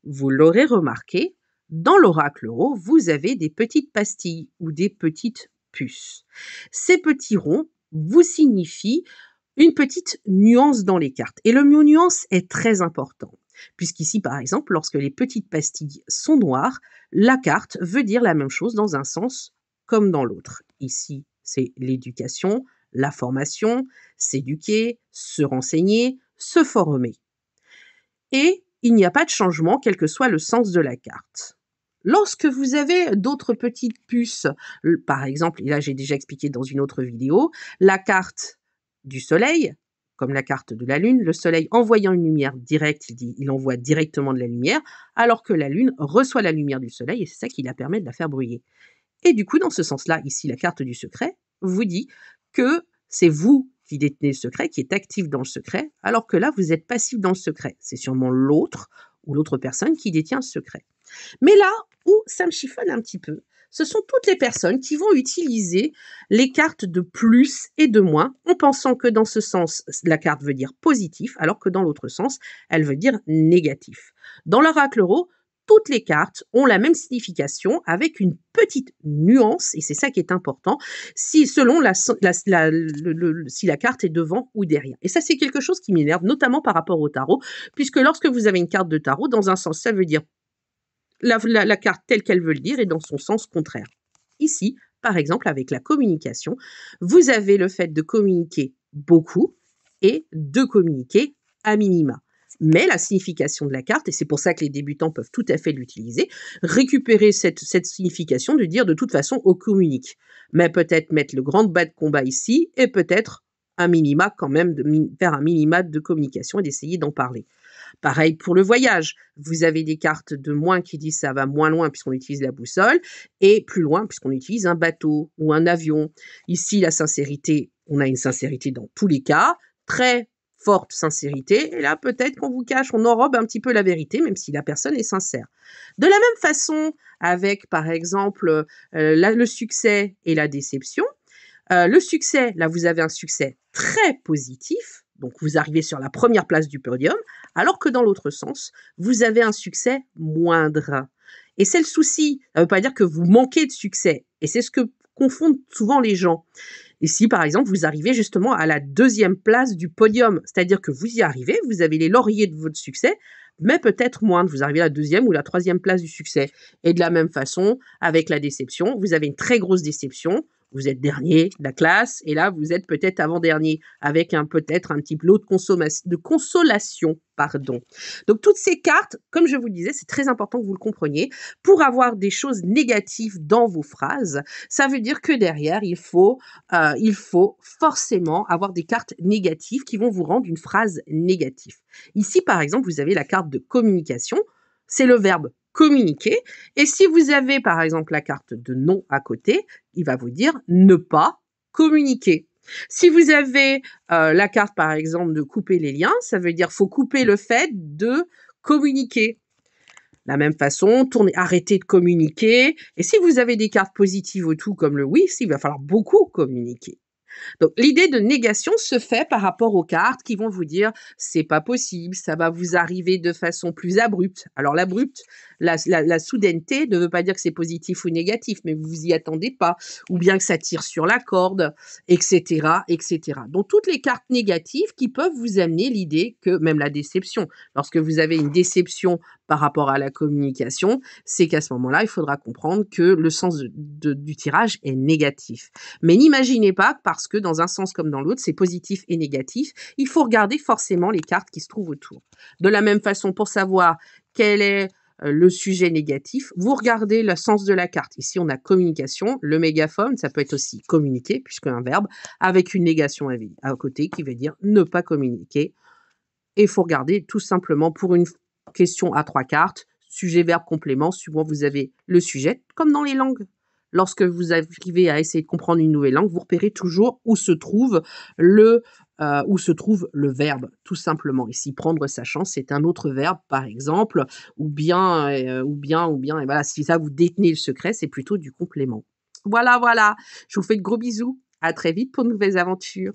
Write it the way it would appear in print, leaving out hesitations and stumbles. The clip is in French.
Vous l'aurez remarqué, dans l'oracle euro, vous avez des petites pastilles ou des petites puces. Ces petits ronds vous signifient une petite nuance dans les cartes. Et le mot nuance est très important, puisqu'ici, par exemple, lorsque les petites pastilles sont noires, la carte veut dire la même chose dans un sens comme dans l'autre. Ici, c'est l'éducation, la formation, s'éduquer, se renseigner, se former. Et il n'y a pas de changement, quel que soit le sens de la carte. Lorsque vous avez d'autres petites puces, par exemple, et là j'ai déjà expliqué dans une autre vidéo, la carte du soleil, comme la carte de la lune, le soleil envoyant une lumière directe, il envoie directement de la lumière, alors que la lune reçoit la lumière du soleil et c'est ça qui la permet de la faire briller. Et du coup, dans ce sens-là, ici, la carte du secret vous dit que c'est vous qui détenez le secret, qui est actif dans le secret, alors que là, vous êtes passif dans le secret. C'est sûrement l'autre ou l'autre personne qui détient le secret. Mais là où ça me chiffonne un petit peu, ce sont toutes les personnes qui vont utiliser les cartes de plus et de moins en pensant que dans ce sens, la carte veut dire positif, alors que dans l'autre sens, elle veut dire négatif. Dans l'oracle euro, toutes les cartes ont la même signification avec une petite nuance, et c'est ça qui est important, selon si la carte est devant ou derrière. Et ça, c'est quelque chose qui m'énerve, notamment par rapport au tarot, puisque lorsque vous avez une carte de tarot, dans un sens, ça veut dire la carte telle qu'elle veut le dire et dans son sens contraire. Ici, par exemple, avec la communication, vous avez le fait de communiquer beaucoup et de communiquer à minima. Mais la signification de la carte, et c'est pour ça que les débutants peuvent tout à fait l'utiliser, récupérer cette signification de dire de toute façon on communique. Mais peut-être mettre le grand bas de combat ici et peut-être un minima quand même, faire un minima de communication et d'essayer d'en parler. Pareil pour le voyage. Vous avez des cartes de moins qui disent ça va moins loin puisqu'on utilise la boussole et plus loin puisqu'on utilise un bateau ou un avion. Ici, la sincérité, on a une sincérité dans tous les cas, très forte sincérité. Et là, peut-être qu'on vous cache, on enrobe un petit peu la vérité, même si la personne est sincère. De la même façon, avec par exemple le succès et la déception. Le succès, là, vous avez un succès très positif, donc vous arrivez sur la première place du podium, alors que dans l'autre sens, vous avez un succès moindre. Et c'est le souci. Ça ne veut pas dire que vous manquez de succès. Et c'est ce que confondent souvent les gens. Ici, par exemple, vous arrivez justement à la deuxième place du podium. C'est-à-dire que vous y arrivez, vous avez les lauriers de votre succès, mais peut-être moindre. Vous arrivez à la deuxième ou la troisième place du succès. Et de la même façon, avec la déception, vous avez une très grosse déception. Vous êtes dernier de la classe, et là, vous êtes peut-être avant-dernier, avec peut-être un petit lot de consolation. Pardon. Donc, toutes ces cartes, comme je vous le disais, c'est très important que vous le compreniez. Pour avoir des choses négatives dans vos phrases, ça veut dire que derrière, il faut forcément avoir des cartes négatives qui vont vous rendre une phrase négative. Ici, par exemple, vous avez la carte de communication, c'est le verbe communiquer. Et si vous avez, par exemple, la carte de non à côté, il va vous dire ne pas communiquer. Si vous avez la carte, par exemple, de couper les liens, ça veut dire faut couper le fait de communiquer. La même façon, arrêtez de communiquer. Et si vous avez des cartes positives au tout, comme le oui, il va falloir beaucoup communiquer. Donc, l'idée de négation se fait par rapport aux cartes qui vont vous dire c'est pas possible, ça va vous arriver de façon plus abrupte. Alors, l'abrupte, la soudaineté ne veut pas dire que c'est positif ou négatif, mais vous vous y attendez pas, ou bien que ça tire sur la corde, etc., etc. Donc, toutes les cartes négatives qui peuvent vous amener l'idée que, même la déception, lorsque vous avez une déception par rapport à la communication, c'est qu'à ce moment-là, il faudra comprendre que le sens du tirage est négatif. Mais n'imaginez pas que parce que dans un sens comme dans l'autre, c'est positif et négatif, il faut regarder forcément les cartes qui se trouvent autour. De la même façon, pour savoir quel est le sujet négatif, vous regardez le sens de la carte. Ici, on a communication, le mégaphone, ça peut être aussi communiquer, puisque un verbe, avec une négation à côté qui veut dire ne pas communiquer. Et il faut regarder tout simplement pour une question à 3 cartes, sujet, verbe, complément, souvent vous avez le sujet, comme dans les langues. Lorsque vous arrivez à essayer de comprendre une nouvelle langue, vous repérez toujours où se trouve le verbe, tout simplement. Ici, prendre sa chance, c'est un autre verbe, par exemple, ou bien, et voilà, si ça vous détenez le secret, c'est plutôt du complément. Voilà, voilà. Je vous fais de gros bisous. À très vite pour de nouvelles aventures.